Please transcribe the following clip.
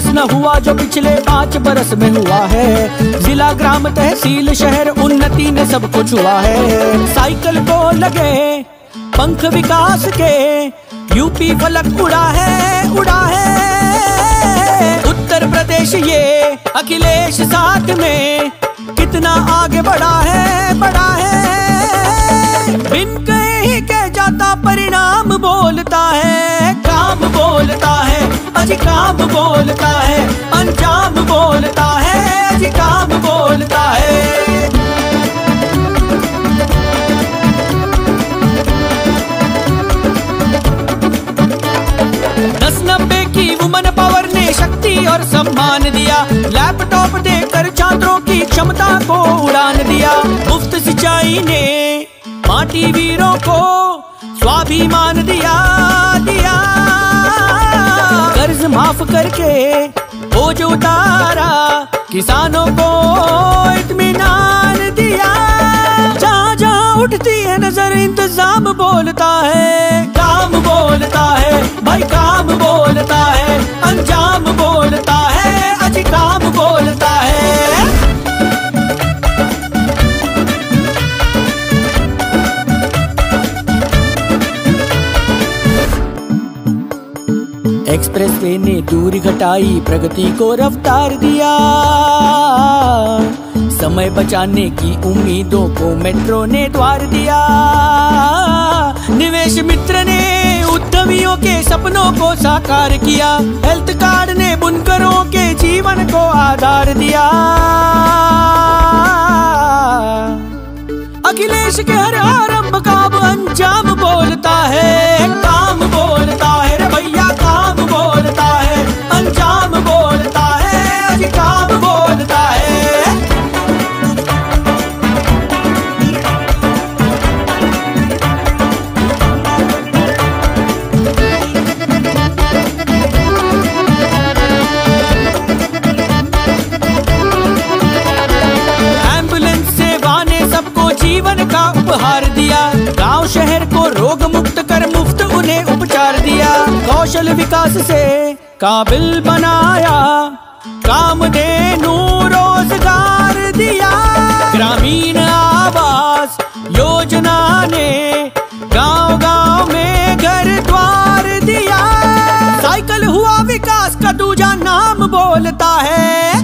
न हुआ जो पिछले 5 बरस में हुआ है। जिला ग्राम तहसील शहर उन्नति ने सब कुछ हुआ है। साइकिल को लगे पंख विकास के, यूपी फलक उड़ा है, उड़ा है। उत्तर प्रदेश ये अखिलेश साथ में कितना आगे बढ़ा है, बढ़ा है। बिन कहे ही कह जाता परिणाम बोलता है। काम बोलता है अजी काम बोलता है, अंजाम बोलता है अजी काम बोलता है। 10-90 की वुमन पावर ने शक्ति और सम्मान दिया। लैपटॉप देकर छात्रों की क्षमता को उड़ान दिया। मुफ्त सिंचाई ने माटी वीरों को स्वाभिमान दिया, दिया। कर्ज माफ करके बोझ उतारा, किसानों को इत्मीनान दिया। जहाँ जहाँ उठती है नजर इंतजाम बोलता है। काम बोलता है भाई काम बोलता है, अंजाम बोलता है अजी काम बोलता है। एक्सप्रेसवे ने दूरी घटाई, प्रगति को रफ्तार दिया। समय बचाने की उम्मीदों को मेट्रो ने द्वार दिया। निवेश मित्र ने उद्यमियों के सपनों को साकार किया। हेल्थ कार्ड ने बुनकरों के जीवन को आधार दिया। अखिलेश के हर आरंभ का अब अंजाम बोलता है। काम बोलता है रे भैया काम बोलता है, अंजाम बोलता है अजी काम बोलता है। एम्बुलेंस सेवा ने सबको जीवन का उपहार दिया। गांव शहर को रोग मुक्त कर मुफ्त उन्हें उपचार दिया। कौशल विकास से काबिल बनाया, कामधेनु रोजगार दिया। ग्रामीण आवास योजना ने गांव गांव में घर द्वार दिया। साइकिल हुआ विकास का दूजा नाम बोलता है।